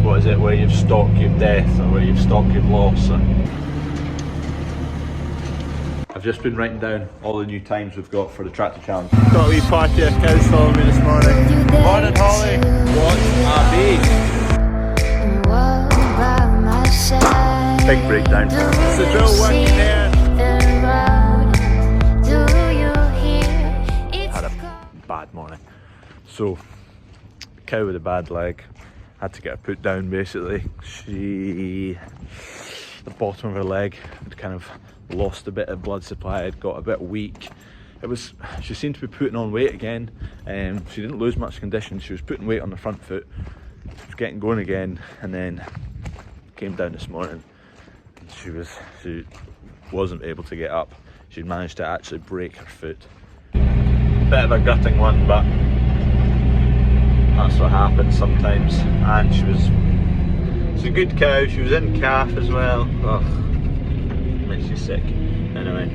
What is it, where you've stock you've death, or where you've stock you've loss? I've just been writing down all the new times we've got for the tractor challenge. Got a wee party of cows following me this morning. Morning, Holly. What a bee. Big breakdown. It's the drill working there. Had a bad morning. So, cow with a bad leg. Had to get her put down basically. The bottom of her leg had kind of lost a bit of blood supply, had got a bit weak. She seemed to be putting on weight again. She didn't lose much condition. She was putting weight on the front foot. She was getting going again, and then came down this morning. She wasn't able to get up. She'd managed to actually break her foot. Bit of a gutting one, but that's what happens sometimes. And she's a good cow. She was in calf as well. Ugh, makes you sick. Anyway,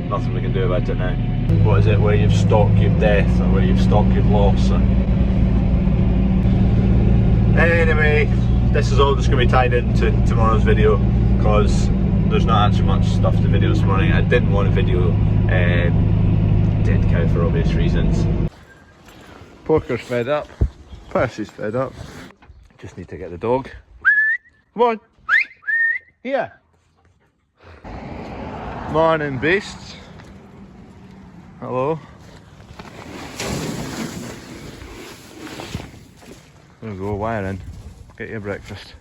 nothing we can do about it now. What is it, where you've stock you've death, or where you've stock you've loss? Anyway, this is all just going to be tied into tomorrow's video, because there's not actually much stuff to video this morning. I didn't want to video dead cow for obvious reasons. Porker's fed up. Percy's fed up. Just need to get the dog. Come on. Here. Morning, beasts. Hello. There we go, wiring. Get your breakfast.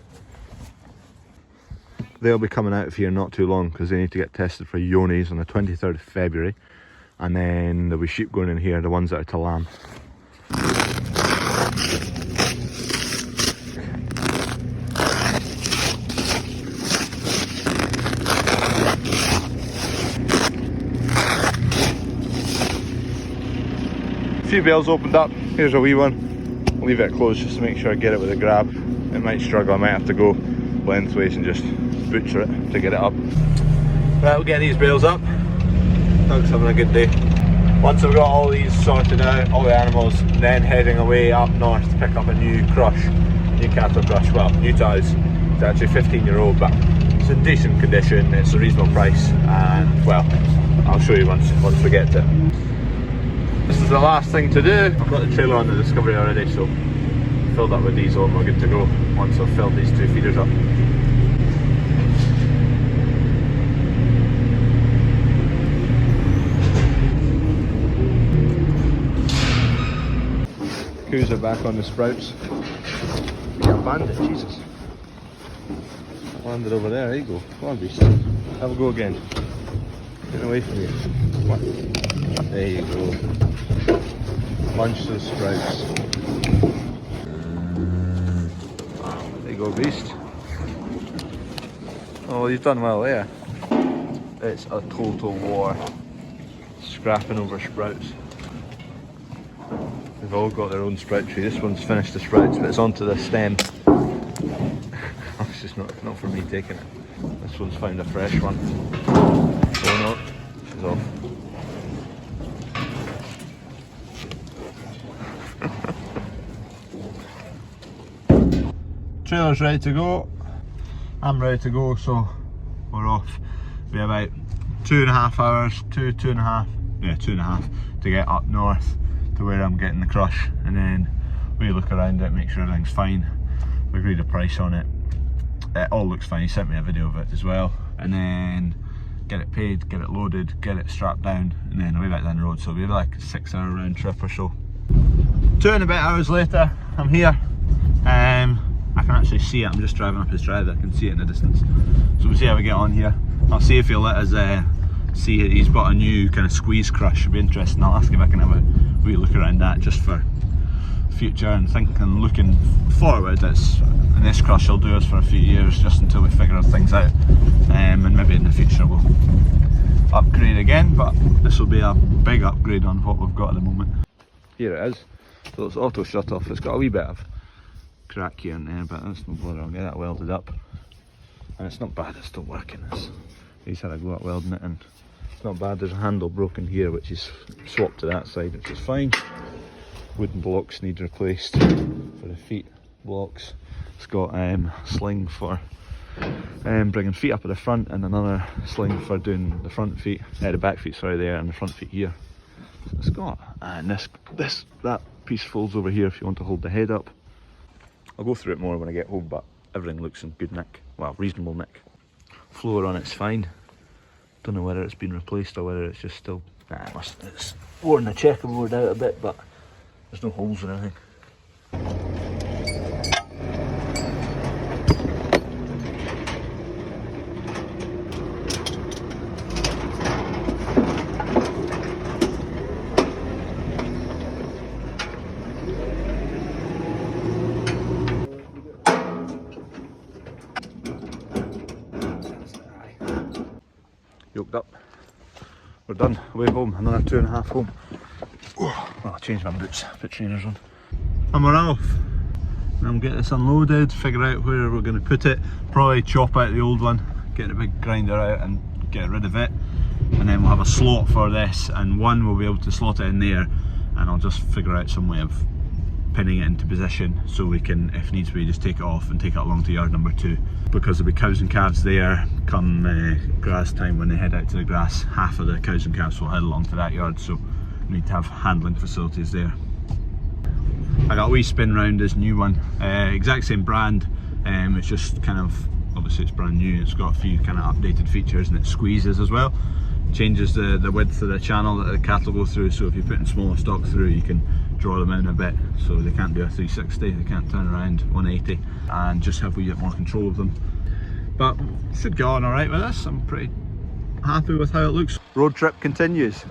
They'll be coming out of here not too long, because they need to get tested for yonis on the 23rd of February. And then there'll be sheep going in here, the ones that are to lamb. A few bales opened up. Here's a wee one. I'll leave it closed just to make sure I get it with a grab. It might struggle, I might have to go lengthways and just butcher it to get it up. Right, we'll get these bales up. Doug's having a good day. Once I've got all these sorted out, all the animals, then heading away up north to pick up a new crush. New cattle crush, well, new to us. It's actually 15-year-old, but it's in decent condition, it's a reasonable price, and well, I'll show you once we get to it. This is the last thing to do. I've got the trailer on the Discovery already, so filled up with diesel and we're good to go once I've filled these two feeders up. Coos are back on the sprouts. Yeah, bandit, Jesus. Landed over there, you go. Come on, beast. Have a go again. Get away from you. What? There you go. Bunch of sprouts. There you go, beast. Oh, you've done well there. It's a total war. Scrapping over sprouts. They've all got their own sprout tree. This one's finished the sprouts, but it's onto the stem. It's just not for me taking it. This one's found a fresh one. Oh no, she's off. Trailer's ready to go. I'm ready to go, so we're off. Be about 2.5 hours, two and a half to get up north to where I'm getting the crush, and then we look around it, make sure everything's fine. We agreed a price on it. It all looks fine. He sent me a video of it as well, and then get it paid, get it loaded, get it strapped down, and then away back down the road. So it'll be like a 6-hour round trip or so. 2 and a bit hours later, I'm here. I can actually see it. I'm just driving up his drive. I can see it in the distance. So we'll see how we get on here. I'll see if he'll let us see it. He's got a new kind of squeeze crush. It'll be interesting. I'll ask if I can have a wee look around that just for future, and thinking, looking forward, and this crush will do us for a few years just until we figure things out, and maybe in the future we'll upgrade again, but this will be a big upgrade on what we've got at the moment. Here it is. So it's auto shut off. It's got a wee bit of crack here and there, but that's no bother. I'll get that welded up, and it's not bad. It's still working. He's had a go at welding it, and it's not bad. There's a handle broken here which is swapped to that side, which is fine. Wooden blocks need replaced for the feet. blocks. It's got sling for bringing feet up at the front, and another sling for doing the front feet, the back feet, sorry, there, and the front feet here. So it's got, and that piece folds over here if you want to hold the head up. I'll go through it more when I get home, but everything looks in good nick, well, reasonable nick. Floor on it's fine. Don't know whether it's been replaced or whether it's just still, it's worn the checkerboard out a bit, but there's no holes or anything. Yoked up. We're done. Way home. Another 2.5 home. Well, I'll change my boots, put trainers on. And we're off. Now get this unloaded, figure out where we're going to put it. Probably chop out the old one, get the big grinder out and get rid of it. And then we'll have a slot for this, and one we'll be able to slot it in there, and I'll just figure out some way of pinning it into position so we can, if needs be, just take it off and take it along to yard number 2. Because there'll be cows and calves there come grass time. When they head out to the grass, half of the cows and calves will head along to that yard, so we need to have handling facilities there. I got a wee spin round this new one, exact same brand, it's just kind of, obviously it's brand new, it's got a few kind of updated features, and it squeezes as well. Changes the width of the channel that the cattle go through, so if you're putting smaller stock through, you can draw them in a bit, so they can't do a 360, they can't turn around 180, and just have a wee bit more control of them. But should go on alright with this. I'm pretty happy with how it looks. Road trip continues.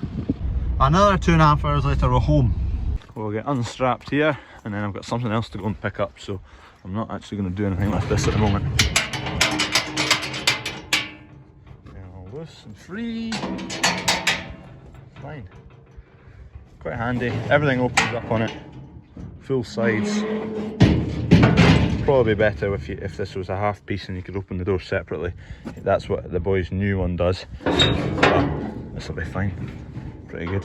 Another 2.5 hours later we're home. We'll get unstrapped here, and then I've got something else to go and pick up, so I'm not actually going to do anything with this at the moment. Now loose and free. Fine. Quite handy. Everything opens up on it. Full sides. Probably better if this was a half piece and you could open the door separately. That's what the boy's new one does. But this will be fine. Pretty good.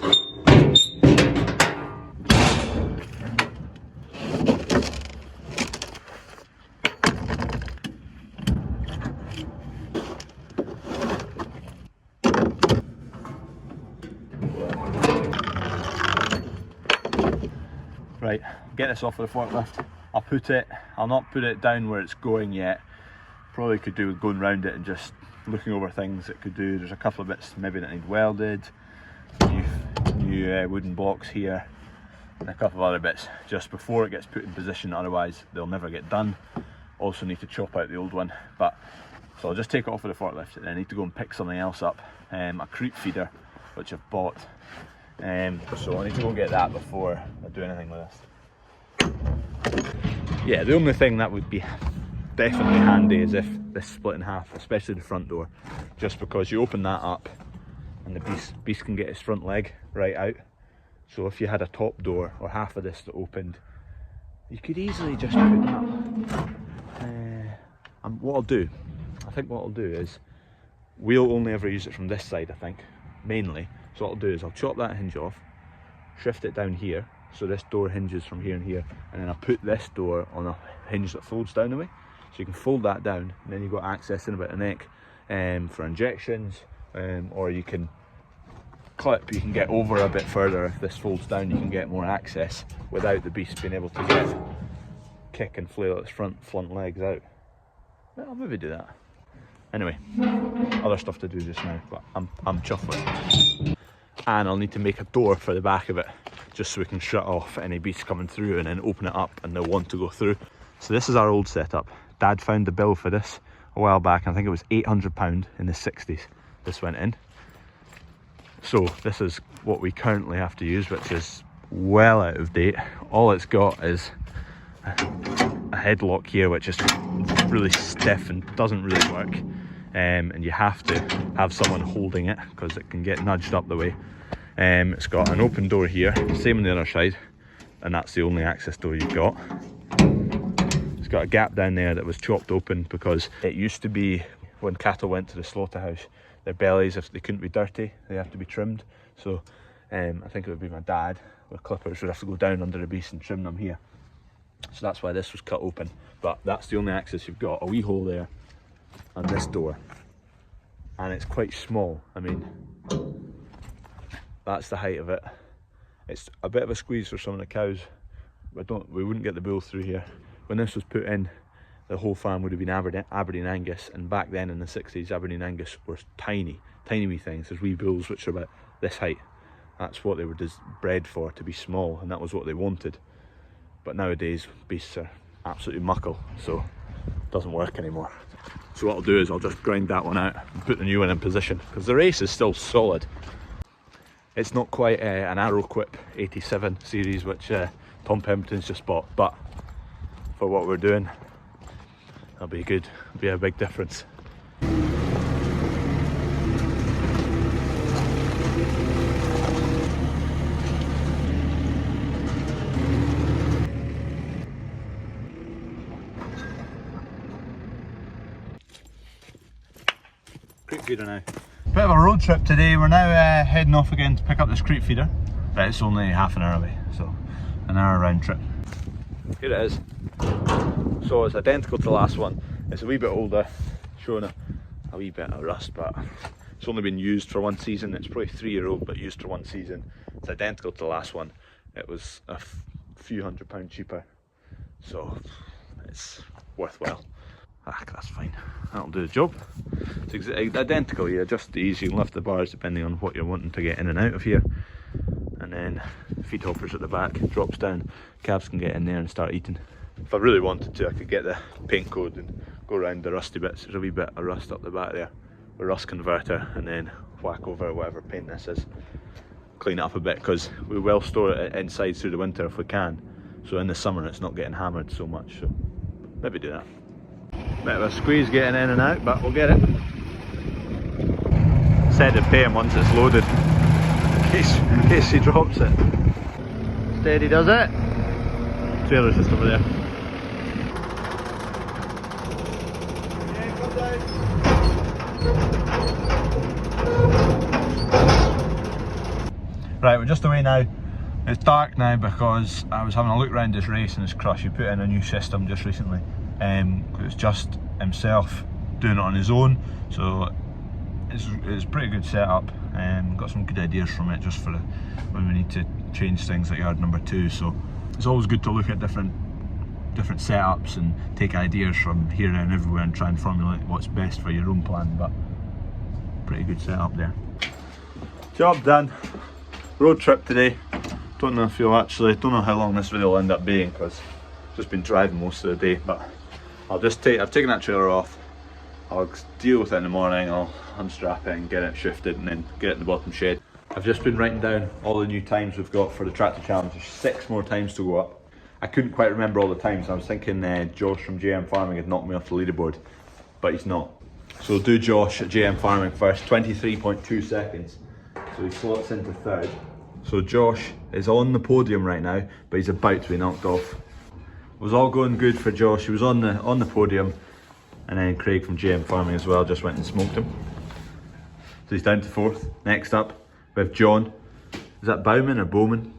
Right, get this off of the forklift. I'll not put it down where it's going yet. Probably could do with going round it and just looking over things it could do. There's a couple of bits maybe that need welded, new wooden blocks here, and a couple of other bits just before it gets put in position, otherwise they'll never get done. Also need to chop out the old one, but so I'll just take it off of the forklift, and I need to go and pick something else up, a creep feeder which I've bought. So I need to go get that before I do anything with this. Yeah, the only thing that would be definitely handy is if this split in half, especially the front door, just because you open that up and the beast can get his front leg right out. So if you had a top door or half of this that opened, you could easily just put that. What I'll do is, we'll only ever use it from this side, I think, mainly. So what I'll do is I'll chop that hinge off, shift it down here, so this door hinges from here and here, and then I'll put this door on a hinge that folds down the way. So you can fold that down, and then you've got access in about the neck for injections, or you can clip, you can get over a bit further. If this folds down, you can get more access without the beast being able to kick and flail its front legs out. Well, I'll maybe do that. Anyway, other stuff to do just now, but I'm chuffed with it. And I'll need to make a door for the back of it, just so we can shut off any beasts coming through and then open it up and they'll want to go through. So this is our old setup. Dad found the bill for this a while back. I think it was £800 in the 60s this went in. So this is what we currently have to use, which is well out of date. All it's got is a headlock here, which is really stiff and doesn't really work. And you have to have someone holding it because it can get nudged up the way. It's got an open door here, same on the other side, and that's the only access door you've got. It's got a gap down there that was chopped open because it used to be, when cattle went to the slaughterhouse, their bellies, if they couldn't be dirty, they have to be trimmed. So I think it would be my dad with clippers would have to go down under the beast and trim them here. So that's why this was cut open. But that's the only access you've got, a wee hole there and this door. And it's quite small. I mean, that's the height of it. It's a bit of a squeeze for some of the cows. We wouldn't get the bull through here. When this was put in, the whole farm would have been Aberdeen Angus, and back then in the 60s, Aberdeen Angus were tiny wee things. There's wee bulls which are about this height. That's what they were bred for, to be small, and that was what they wanted. But nowadays, beasts are absolutely muckle, so it doesn't work anymore. So what I'll do is I'll just grind that one out and put the new one in position, because the race is still solid. It's not quite an Arrowquip 87 series, which Tom Pemberton's just bought, but for what we're doing, that'll be good. It'll be a big difference. Creek feeder now. Bit of a road trip today. We're now heading off again to pick up this creek feeder, but it's only half an hour away, so an hour round trip. Here it is. So it's identical to the last one. It's a wee bit older, showing a wee bit of rust, but it's only been used for one season. It's probably 3-year-old, but used for one season. It's identical to the last one. It was a few £100 cheaper, so it's worthwhile. Ah, that's fine. That'll do the job. It's identical. You adjust the ease. You can lift the bars depending on what you're wanting to get in and out of here. And then feed hoppers at the back, drops down. Calves can get in there and start eating. If I really wanted to, I could get the paint code and go around the rusty bits. There's a wee bit of rust up the back there, the rust converter, and then whack over whatever paint this is. Clean it up a bit, because we will store it inside through the winter if we can. So in the summer it's not getting hammered so much. So maybe do that. Bit of a squeeze getting in and out, but we'll get it. Said to pay him once it's loaded, in case he drops it. Steady does it. Trailer's just over there. Right, we're just away now. It's dark now because I was having a look around this race and this crush. He put in a new system just recently. It's just himself doing it on his own, so it's a pretty good setup. Got some good ideas from it just for when we need to change things at yard number 2. So it's always good to look at different setups and take ideas from here and everywhere and try and formulate what's best for your own plan. But pretty good setup there. Job done. Road trip today. Don't know how long this video will end up being, because I've just been driving most of the day. But I've taken that trailer off. I'll deal with it in the morning. I'll unstrap it and get it shifted and then get it in the bottom shed. I've just been writing down all the new times we've got for the tractor challenge. There's 6 more times to go up. I couldn't quite remember all the times. I was thinking Josh from JM Farming had knocked me off the leaderboard, but he's not. So we'll do Josh at JM Farming first. 23.2 seconds. So he slots into 3rd. So Josh is on the podium right now, but he's about to be knocked off. It was all going good for Josh. He was on the podium, and then Craig from JM Farming as well just went and smoked him. So he's down to 4th. Next up, we have John. Is that Bowman or Bowman?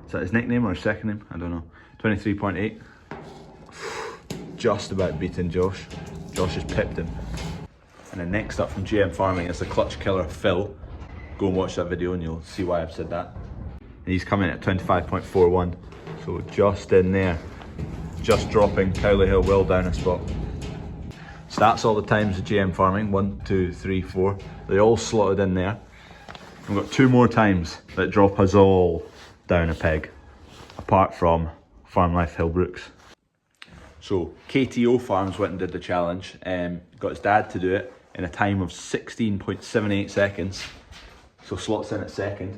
Is that his nickname or his second name? I don't know. 23.8. Just about beating Josh. Josh has pipped him. And then next up from GM Farming is the clutch killer Phil. Go and watch that video and you'll see why I've said that. And he's coming at 25.41. So just in there. Just dropping Cowley Hill well down a spot. So that's all the times of GM Farming. 1, 2, 3, 4. They all slotted in there. We've got 2 more times that drop us all down a peg, apart from Farm Life Hillbrooks. So KTO Farms went and did the challenge, got his dad to do it in a time of 16.78 seconds, so slots in at 2nd.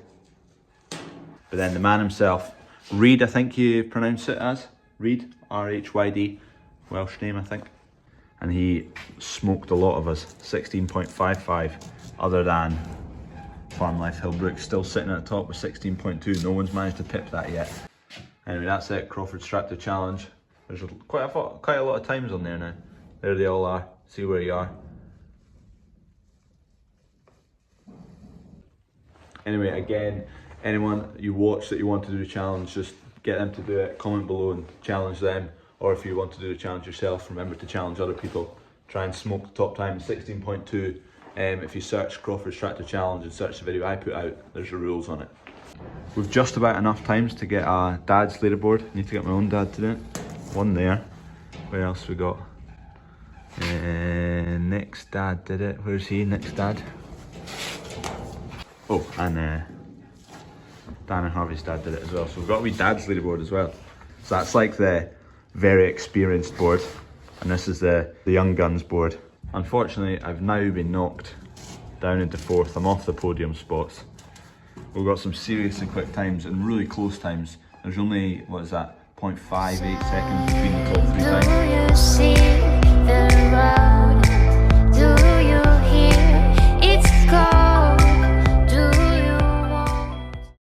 But then the man himself, Reid, I think you pronounce it as, Reid, R-H-Y-D, Welsh name I think, and he smoked a lot of us, 16.55, other than Farm Life Hillbrook, still sitting at the top with 16.2. No one's managed to pip that yet. Anyway, that's it. Crawford Straptor Challenge. There's quite a lot of times on there now. There they all are. See where you are. Anyway, again, anyone you watch that you want to do the challenge, just get them to do it, comment below and challenge them. Or if you want to do the challenge yourself, remember to challenge other people. Try and smoke the top time, 16.2. If you search Crawford's Tractor Challenge and search the video I put out, there's the rules on it. We've just about enough times to get a dad's leaderboard. Need to get my own dad to do it. One there. Where else we got? Nick's dad did it. Where's he? Nick's dad. Oh, and Dan and Harvey's dad did it as well. So we've got a wee dad's leaderboard as well. So that's like the very experienced board, and this is the young guns board. Unfortunately, I've now been knocked down into 4th. I'm off the podium spots. We've got some seriously quick times and really close times. There's only, what is that, 0.58 seconds between the top 3 times.